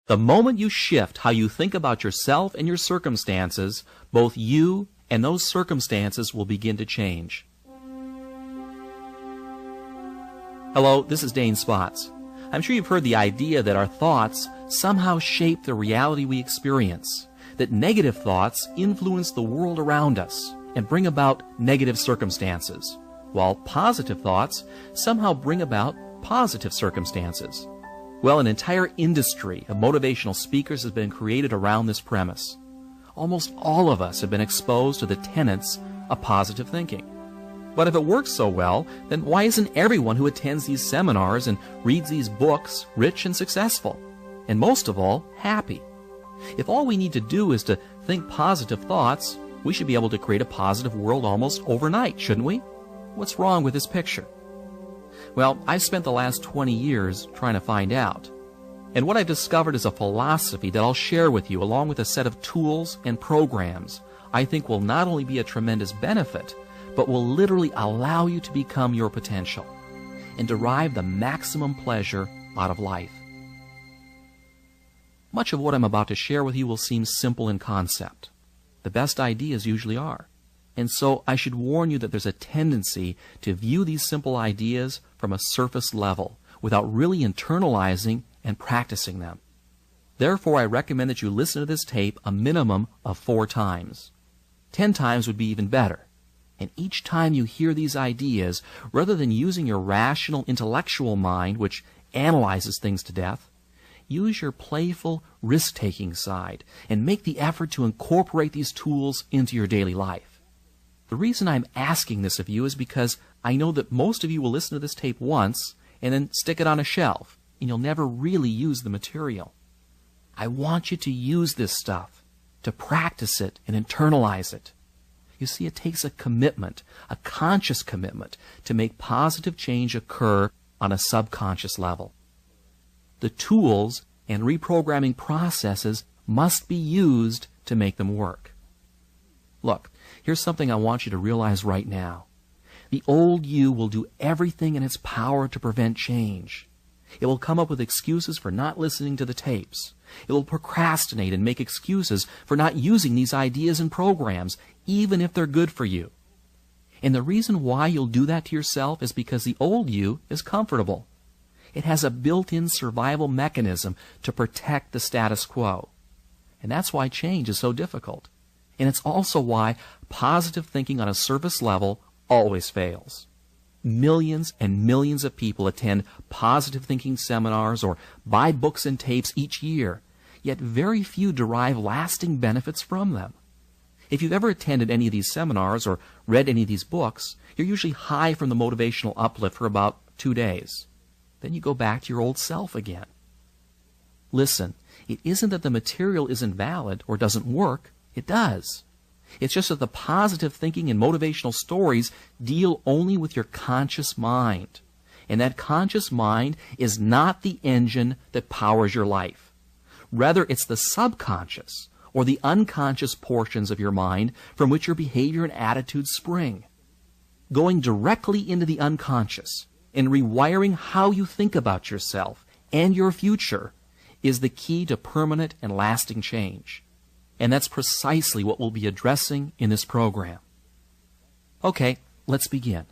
The moment you shift how you think about yourself and your circumstances, both you and those circumstances will begin to change. Hello, this is Dane Spots. I'm sure you've heard the idea that our thoughts somehow shape the reality we experience, that negative thoughts influence the world around us and bring about negative circumstances, while positive thoughts somehow bring about positive circumstances. Well, an entire industry of motivational speakers has been created around this premise. Almost all of us have been exposed to the tenets of positive thinking. But if it works so well, then why isn't everyone who attends these seminars and reads these books rich and successful? And most of all, happy? If all we need to do is to think positive thoughts, we should be able to create a positive world almost overnight, shouldn't we? What's wrong with this picture? Well, I've spent the last 20 years trying to find out. And what I've discovered is a philosophy that I'll share with you along with a set of tools and programs I think will not only be a tremendous benefit, but will literally allow you to become your potential and derive the maximum pleasure out of life. Much of what I'm about to share with you will seem simple in concept. The best ideas usually are. And so I should warn you that there's a tendency to view these simple ideas from a surface level without really internalizing and practicing them. Therefore, I recommend that you listen to this tape a minimum of 4 times. 10 times would be even better. And each time you hear these ideas, rather than using your rational intellectual mind, which analyzes things to death, use your playful risk-taking side and make the effort to incorporate these tools into your daily life. The reason I'm asking this of you is because I know that most of you will listen to this tape once and then stick it on a shelf, and you'll never really use the material. I want you to use this stuff, to practice it and internalize it. You see, it takes a commitment, a conscious commitment, to make positive change occur on a subconscious level. The tools and reprogramming processes must be used to make them work. Look, here's something I want you to realize right now. The old you will do everything in its power to prevent change. It will come up with excuses for not listening to the tapes. It will procrastinate and make excuses for not using these ideas and programs, even if they're good for you. And the reason why you'll do that to yourself is because the old you is comfortable. It has a built-in survival mechanism to protect the status quo. And that's why change is so difficult. And it's also why positive thinking on a surface level always fails. Millions and millions of people attend positive thinking seminars or buy books and tapes each year, yet very few derive lasting benefits from them. If you've ever attended any of these seminars or read any of these books, you're usually high from the motivational uplift for about 2 days. Then you go back to your old self again. Listen, it isn't that the material isn't valid or doesn't work. It does. It's just that the positive thinking and motivational stories deal only with your conscious mind. And that conscious mind is not the engine that powers your life. Rather, it's the subconscious or the unconscious portions of your mind from which your behavior and attitudes spring. Going directly into the unconscious and rewiring how you think about yourself and your future is the key to permanent and lasting change. And that's precisely what we'll be addressing in this program. Okay, let's begin.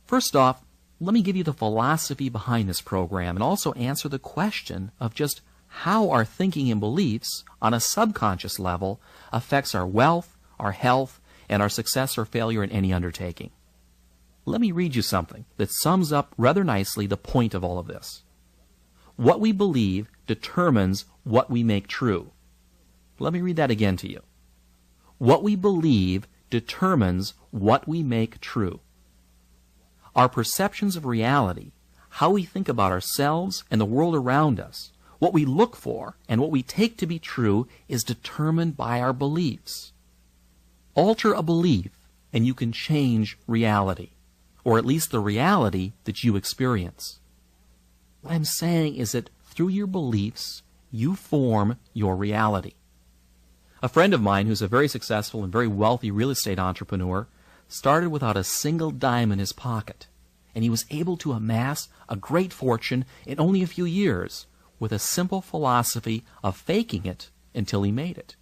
First off, let me give you the philosophy behind this program and also answer the question of just how our thinking and beliefs on a subconscious level affects our wealth, our health, and our success or failure in any undertaking. Let me read you something that sums up rather nicely the point of all of this. What we believe determines what we make true. Let me read that again to you. What we believe determines what we make true. Our perceptions of reality, how we think about ourselves and the world around us, what we look for and what we take to be true is determined by our beliefs. Alter a belief and you can change reality, or at least the reality that you experience. What I'm saying is that through your beliefs, you form your reality. A friend of mine who's a very successful and very wealthy real estate entrepreneur started without a single dime in his pocket, and he was able to amass a great fortune in only a few years with a simple philosophy of faking it until he made it.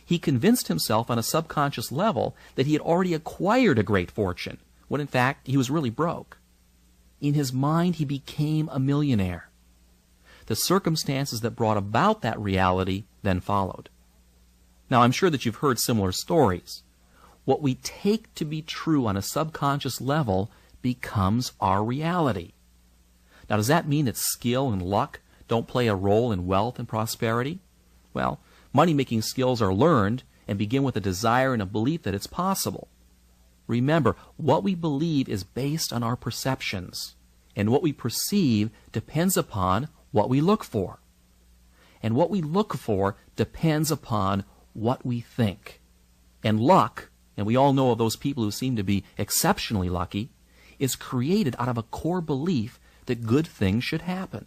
He convinced himself on a subconscious level that he had already acquired a great fortune, when in fact he was really broke. In his mind, he became a millionaire. The circumstances that brought about that reality then followed. Now, I'm sure that you've heard similar stories. What we take to be true on a subconscious level becomes our reality. Now, does that mean that skill and luck don't play a role in wealth and prosperity? Well, money-making skills are learned and begin with a desire and a belief that it's possible. Remember, what we believe is based on our perceptions, and what we perceive depends upon what we look for. And what we look for depends upon what we think. And luck, and we all know of those people who seem to be exceptionally lucky, is created out of a core belief that good things should happen.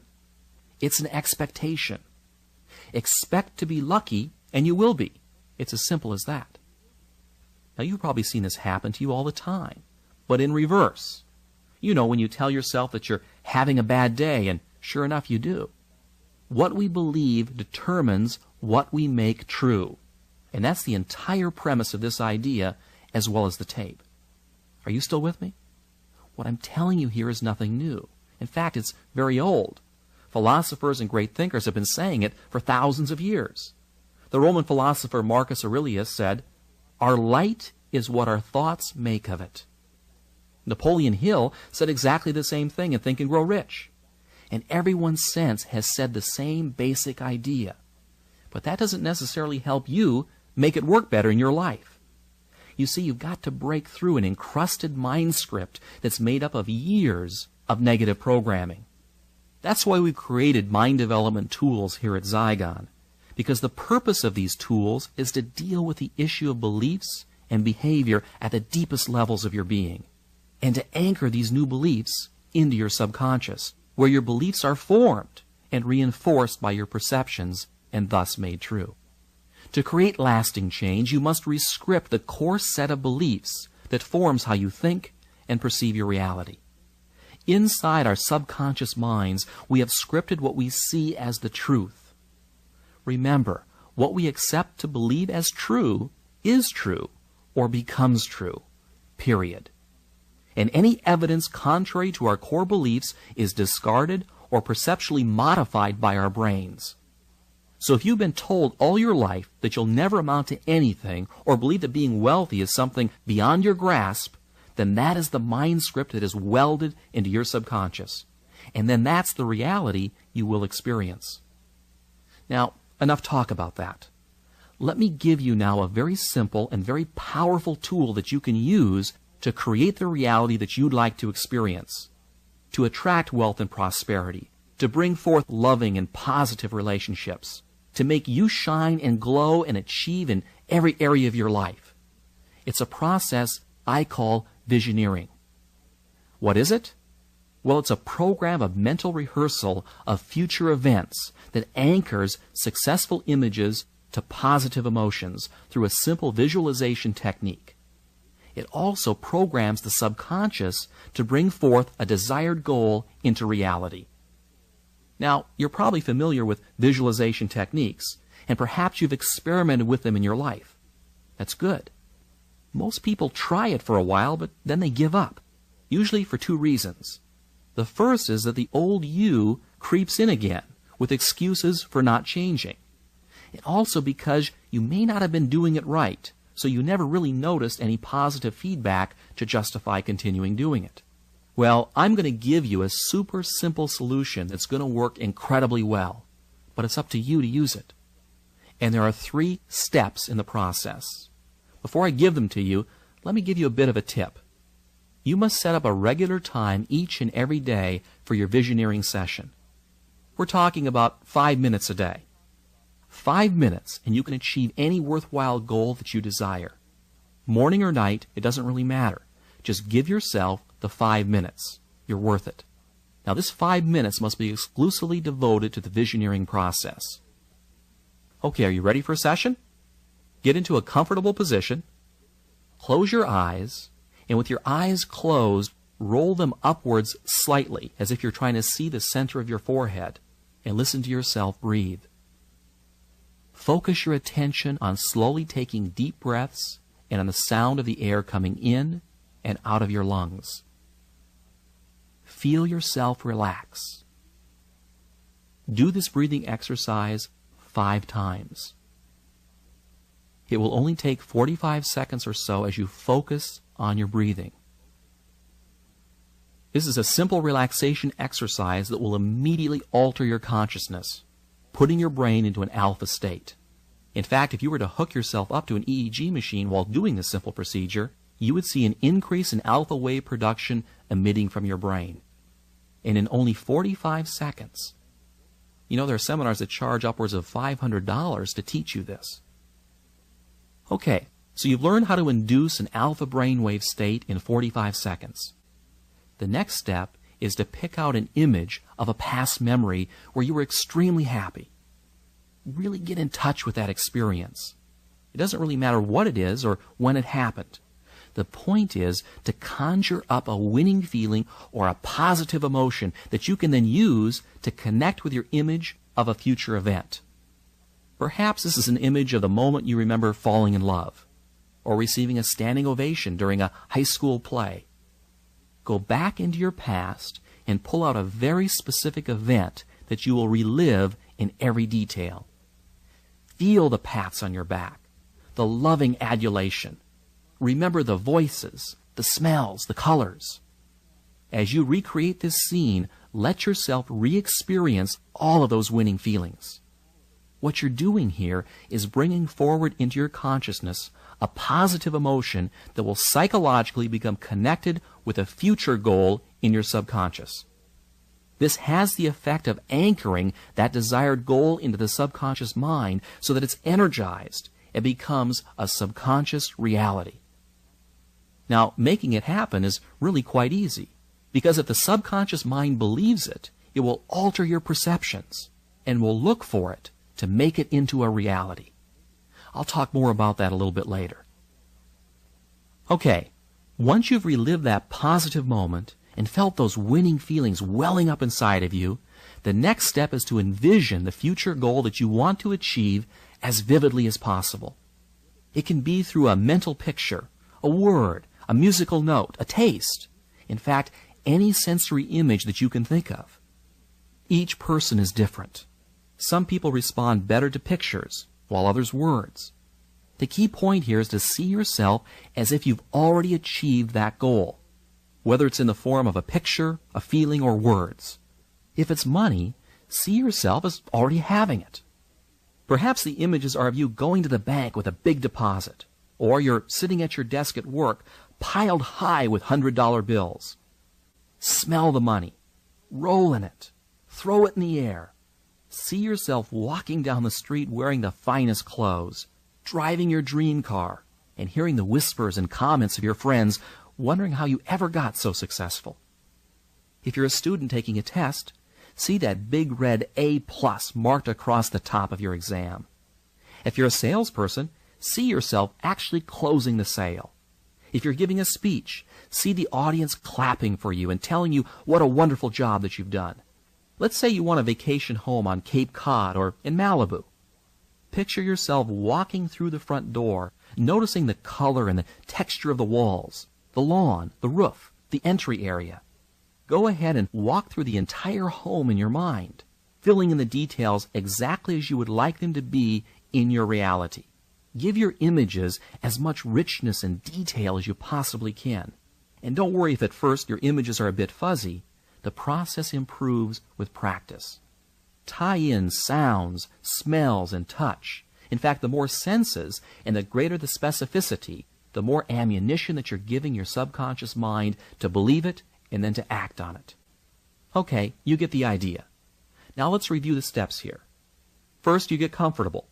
It's an expectation. Expect to be lucky, and you will be. It's as simple as that. Now, you've probably seen this happen to you all the time, but in reverse. You know, when you tell yourself that you're having a bad day, and sure enough, you do. What we believe determines what we make true. And that's the entire premise of this idea, as well as the tape. Are you still with me? What I'm telling you here is nothing new. In fact, it's very old. Philosophers and great thinkers have been saying it for thousands of years. The Roman philosopher Marcus Aurelius said, "Our light is what our thoughts make of it." Napoleon Hill said exactly the same thing in Think and Grow Rich. And everyone since has said the same basic idea. But that doesn't necessarily help you make it work better in your life. You see, you've got to break through an encrusted mind script that's made up of years of negative programming. That's why we've created mind development tools here at Zygon, because the purpose of these tools is to deal with the issue of beliefs and behavior at the deepest levels of your being, and to anchor these new beliefs into your subconscious, where your beliefs are formed and reinforced by your perceptions and thus made true. To create lasting change, you must rescript the core set of beliefs that forms how you think and perceive your reality. Inside our subconscious minds, we have scripted what we see as the truth. Remember, what we accept to believe as true is true or becomes true, period. And any evidence contrary to our core beliefs is discarded or perceptually modified by our brains. So if you've been told all your life that you'll never amount to anything, or believe that being wealthy is something beyond your grasp, then that is the mind script that is welded into your subconscious. And then that's the reality you will experience. Now, enough talk about that. Let me give you now a very simple and very powerful tool that you can use to create the reality that you'd like to experience, to attract wealth and prosperity, to bring forth loving and positive relationships, to make you shine and glow and achieve in every area of your life. It's a process I call visioneering. What is it? Well, it's a program of mental rehearsal of future events that anchors successful images to positive emotions through a simple visualization technique. It also programs the subconscious to bring forth a desired goal into reality. Now, you're probably familiar with visualization techniques, and perhaps you've experimented with them in your life. That's good. Most people try it for a while, but then they give up, usually for two reasons. The first is that the old you creeps in again with excuses for not changing. And also because you may not have been doing it right, so you never really noticed any positive feedback to justify continuing doing it. Well, I'm going to give you a super simple solution that's going to work incredibly well, but it's up to you to use it. And there are 3 steps in the process. Before I give them to you, let me give you a bit of a tip. You must set up a regular time each and every day for your visioneering session. We're talking about 5 minutes a day. 5 minutes, and you can achieve any worthwhile goal that you desire. Morning or night, it doesn't really matter. Just give yourself the 5 minutes. You're worth it. Now, this 5 minutes must be exclusively devoted to the visioneering process. Okay, are you ready for a session? Get into a comfortable position, close your eyes, and with your eyes closed, roll them upwards slightly, as if you're trying to see the center of your forehead. and listen to yourself breathe. Focus your attention on slowly taking deep breaths and on the sound of the air coming in and out of your lungs. Feel yourself relax. Do this breathing exercise 5 times. It will only take 45 seconds or so as you focus on your breathing. This is a simple relaxation exercise that will immediately alter your consciousness, putting your brain into an alpha state. In fact, if you were to hook yourself up to an EEG machine while doing this simple procedure, you would see an increase in alpha wave production emitting from your brain. And in only 45 seconds. You know, there are seminars that charge upwards of $500 to teach you this. Okay, so you've learned how to induce an alpha brainwave state in 45 seconds. The next step is to pick out an image of a past memory where you were extremely happy. Really get in touch with that experience. It doesn't really matter what it is or when it happened. The point is to conjure up a winning feeling or a positive emotion that you can then use to connect with your image of a future event. Perhaps this is an image of the moment you remember falling in love, or receiving a standing ovation during a high school play. Go back into your past and pull out a very specific event that you will relive in every detail. Feel the pats on your back, the loving adulation. Remember the voices, the smells, the colors. As you recreate this scene, let yourself re-experience all of those winning feelings. What you're doing here is bringing forward into your consciousness a positive emotion that will psychologically become connected with a future goal in your subconscious. This has the effect of anchoring that desired goal into the subconscious mind so that it's energized and becomes a subconscious reality. Now, making it happen is really quite easy, because if the subconscious mind believes it, it will alter your perceptions and will look for it to make it into a reality. I'll talk more about that a little bit later. Okay, once you've relived that positive moment and felt those winning feelings welling up inside of you, the next step is to envision the future goal that you want to achieve as vividly as possible. It can be through a mental picture, a word, a musical note, a taste. In fact, any sensory image that you can think of. Each person is different. Some people respond better to pictures, while others words. The key point here is to see yourself as if you've already achieved that goal, whether it's in the form of a picture, a feeling, or words. If it's money, see yourself as already having it. Perhaps the images are of you going to the bank with a big deposit, or you're sitting at your desk at work piled high with $100 bills. Smell the money, roll in it, throw it in the air. See yourself walking down the street wearing the finest clothes, driving your dream car, and hearing the whispers and comments of your friends, wondering how you ever got so successful. If you're a student taking a test, see that big red A+ marked across the top of your exam. If you're a salesperson, see yourself actually closing the sale. If you're giving a speech, see the audience clapping for you and telling you what a wonderful job that you've done. Let's say you want a vacation home on Cape Cod or in Malibu. Picture yourself walking through the front door, noticing the color and the texture of the walls, the lawn, the roof, the entry area. Go ahead and walk through the entire home in your mind, filling in the details exactly as you would like them to be in your reality. Give your images as much richness and detail as you possibly can. And don't worry if at first your images are a bit fuzzy. The process improves with practice. Tie in sounds, smells, and touch. In fact, the more senses and the greater the specificity, the more ammunition that you're giving your subconscious mind to believe it and then to act on it. Okay, you get the idea. Now let's review the steps here. First, you get comfortable.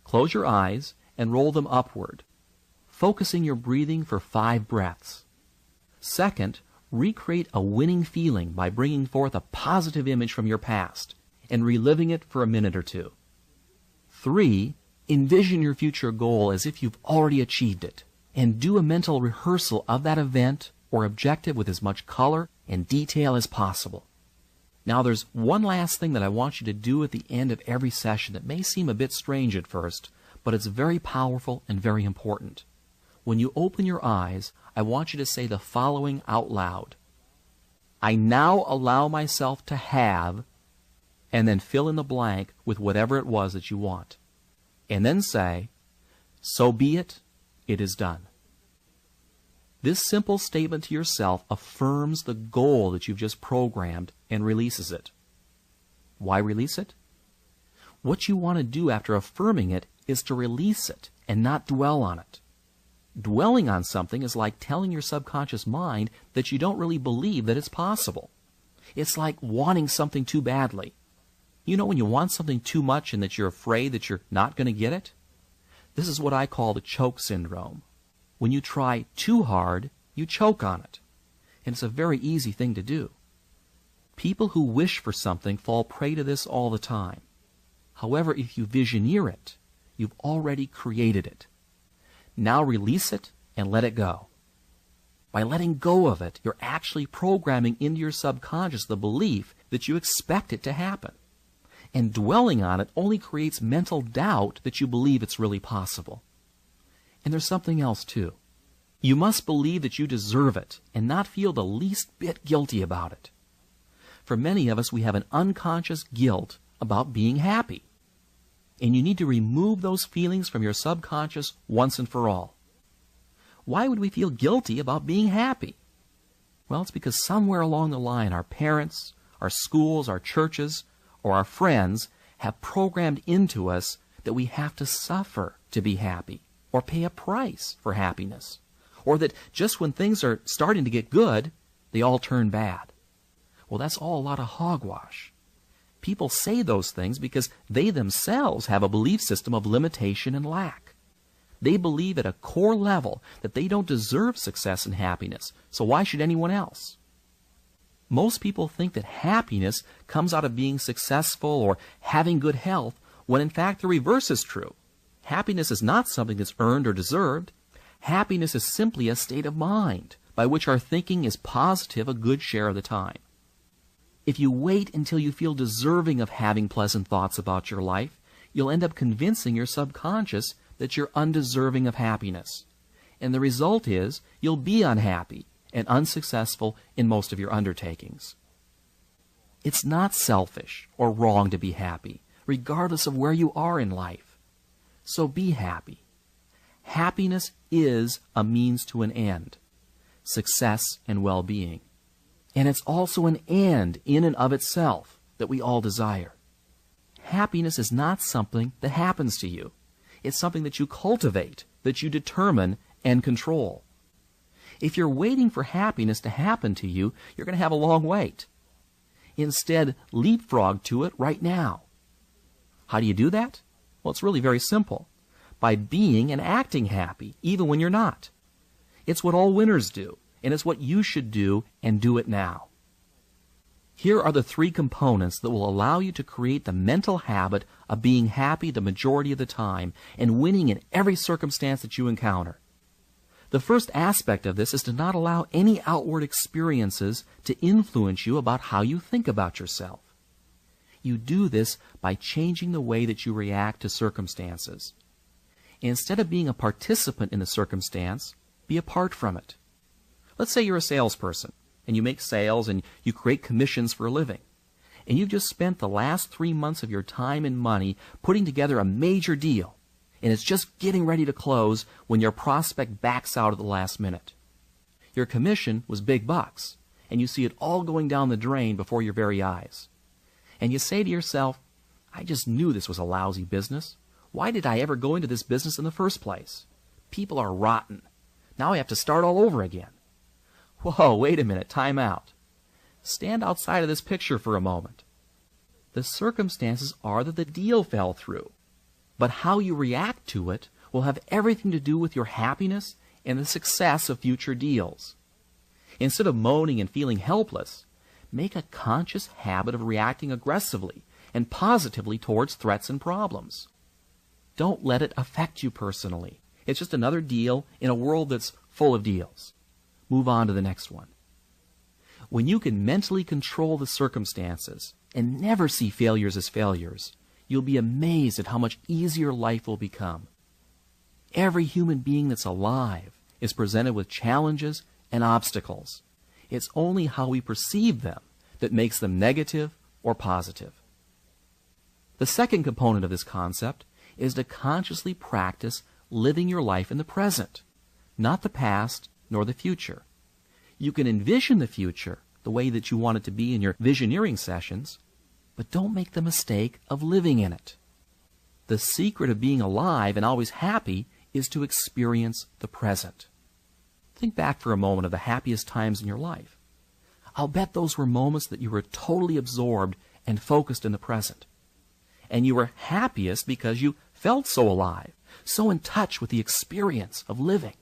Close your eyes and roll them upward, focusing your breathing for 5 breaths. Second, recreate a winning feeling by bringing forth a positive image from your past and reliving it for a minute or 2. 3, envision your future goal as if you've already achieved it, and do a mental rehearsal of that event or objective with as much color and detail as possible. Now there's one last thing that I want you to do at the end of every session that may seem a bit strange at first, but it's very powerful and very important. When you open your eyes, I want you to say the following out loud. I now allow myself to have, and then fill in the blank with whatever it was that you want. And then say, so be it, it is done. This simple statement to yourself affirms the goal that you've just programmed and releases it. Why release it? What you want to do after affirming it is to release it and not dwell on it. Dwelling on something is like telling your subconscious mind that you don't really believe that it's possible. It's like wanting something too badly. You know when you want something too much and that you're afraid that you're not going to get it? This is what I call the choke syndrome. When you try too hard, you choke on it. And it's a very easy thing to do. People who wish for something fall prey to this all the time. However, if you visioneer it, you've already created it. Now release it and let it go. By letting go of it, you're actually programming into your subconscious the belief that you expect it to happen. And dwelling on it only creates mental doubt that you believe it's really possible. And there's something else too. You must believe that you deserve it and not feel the least bit guilty about it. For many of us, we have an unconscious guilt about being happy. And you need to remove those feelings from your subconscious once and for all. Why would we feel guilty about being happy? Well, it's because somewhere along the line, our parents, our schools, our churches, or our friends have programmed into us that we have to suffer to be happy, or pay a price for happiness, or that just when things are starting to get good, they all turn bad. Well, that's all a lot of hogwash. People say those things because they themselves have a belief system of limitation and lack. They believe at a core level that they don't deserve success and happiness, so why should anyone else? Most people think that happiness comes out of being successful or having good health, when in fact the reverse is true. Happiness is not something that's earned or deserved. Happiness is simply a state of mind by which our thinking is positive a good share of the time. If you wait until you feel deserving of having pleasant thoughts about your life, you'll end up convincing your subconscious that you're undeserving of happiness. And the result is you'll be unhappy and unsuccessful in most of your undertakings. It's not selfish or wrong to be happy, regardless of where you are in life. So be happy. Happiness is a means to an end, success and well-being. And it's also an end in and of itself that we all desire. Happiness is not something that happens to you. It's something that you cultivate, that you determine and control. If you're waiting for happiness to happen to you, you're going to have a long wait. Instead, leapfrog to it right now. How do you do that? Well, it's really very simple. By being and acting happy, even when you're not. It's what all winners do. And it's what you should do, and do it now. Here are the 3 components that will allow you to create the mental habit of being happy the majority of the time and winning in every circumstance that you encounter. The first aspect of this is to not allow any outward experiences to influence you about how you think about yourself. You do this by changing the way that you react to circumstances. Instead of being a participant in the circumstance, be apart from it. Let's say you're a salesperson, and you make sales and you create commissions for a living. And you've just spent the last 3 months of your time and money putting together a major deal. And it's just getting ready to close when your prospect backs out at the last minute. Your commission was big bucks, and you see it all going down the drain before your very eyes. And you say to yourself, I just knew this was a lousy business. Why did I ever go into this business in the first place? People are rotten. Now I have to start all over again. Whoa, wait a minute, time out. Stand outside of this picture for a moment. The circumstances are that the deal fell through, but how you react to it will have everything to do with your happiness and the success of future deals. Instead of moaning and feeling helpless, make a conscious habit of reacting aggressively and positively towards threats and problems. Don't let it affect you personally. It's just another deal in a world that's full of deals. Move on to the next one. When you can mentally control the circumstances and never see failures as failures, you'll be amazed at how much easier life will become. Every human being that's alive is presented with challenges and obstacles. It's only how we perceive them that makes them negative or positive. The second component of this concept is to consciously practice living your life in the present, not the past nor the future. You can envision the future the way that you want it to be in your visioneering sessions, but don't make the mistake of living in it. The secret of being alive and always happy is to experience the present. Think back for a moment of the happiest times in your life. I'll bet those were moments that you were totally absorbed and focused in the present. And you were happiest because you felt so alive, so in touch with the experience of living.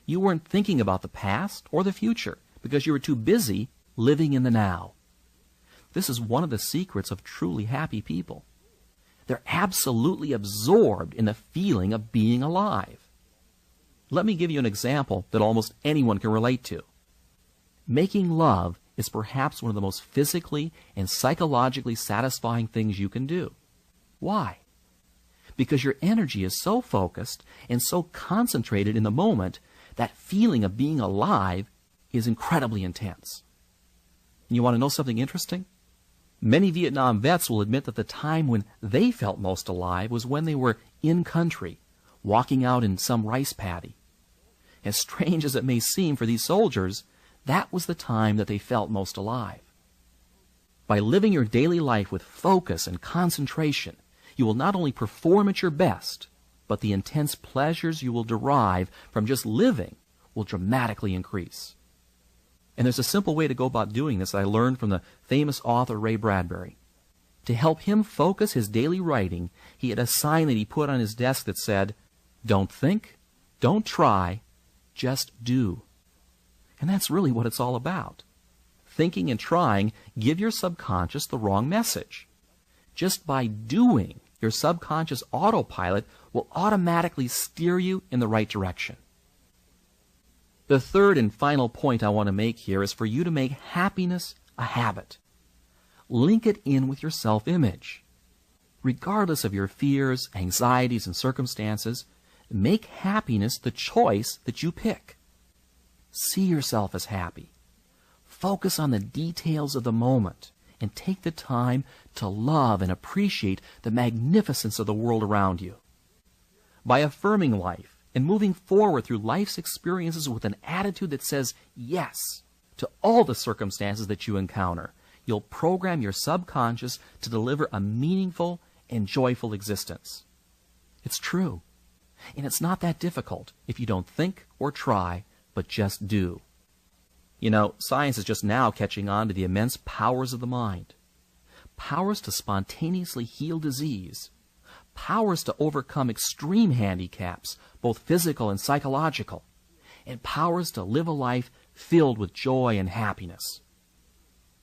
You weren't thinking about the past or the future because you were too busy living in the now. This is one of the secrets of truly happy people. They're absolutely absorbed in the feeling of being alive. Let me give you an example that almost anyone can relate to. Making love is perhaps one of the most physically and psychologically satisfying things you can do. Why? Because your energy is so focused and so concentrated in the moment that feeling of being alive is incredibly intense. And you want to know something interesting? Many Vietnam vets will admit that the time when they felt most alive was when they were in country, walking out in some rice paddy. As strange as it may seem for these soldiers, that was the time that they felt most alive. By living your daily life with focus and concentration, you will not only perform at your best, but the intense pleasures you will derive from just living will dramatically increase. And there's a simple way to go about doing this I learned from the famous author Ray Bradbury. To help him focus his daily writing, he had a sign that he put on his desk that said, "Don't think, don't try, just do." And that's really what it's all about. Thinking and trying give your subconscious the wrong message. Just by doing, your subconscious autopilot will automatically steer you in the right direction. The third and final point I want to make here is for you to make happiness a habit. Link it in with your self-image. Regardless of your fears, anxieties, and circumstances, make happiness the choice that you pick. See yourself as happy. Focus on the details of the moment and take the time to love and appreciate the magnificence of the world around you. By affirming life and moving forward through life's experiences with an attitude that says yes to all the circumstances that you encounter, you'll program your subconscious to deliver a meaningful and joyful existence. It's true. And it's not that difficult if you don't think or try, but just do. You know, science is just now catching on to the immense powers of the mind. Powers to spontaneously heal disease. Powers to overcome extreme handicaps, both physical and psychological. And powers to live a life filled with joy and happiness.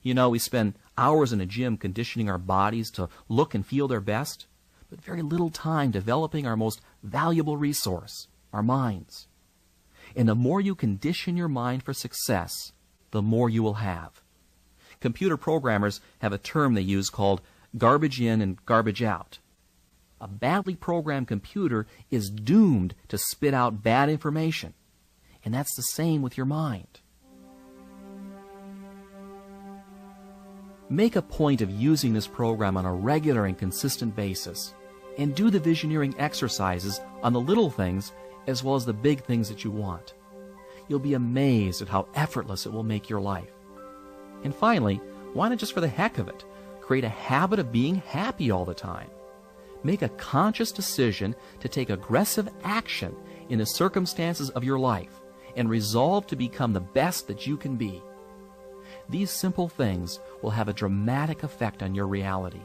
You know, we spend hours in a gym conditioning our bodies to look and feel their best, but very little time developing our most valuable resource, our minds. And the more you condition your mind for success, the more you will have. Computer programmers have a term they use called garbage in and garbage out. A badly programmed computer is doomed to spit out bad information. And that's the same with your mind. Make a point of using this program on a regular and consistent basis, and do the visioneering exercises on the little things as well as the big things that you want. You'll be amazed at how effortless it will make your life. And finally, why not just for the heck of it, create a habit of being happy all the time? Make a conscious decision to take aggressive action in the circumstances of your life and resolve to become the best that you can be. These simple things will have a dramatic effect on your reality.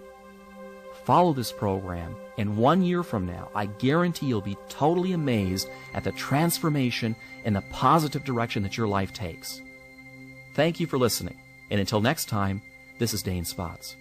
Follow this program, and 1 year from now, I guarantee you'll be totally amazed at the transformation and the positive direction that your life takes. Thank you for listening, and until next time, this is Dane Spots.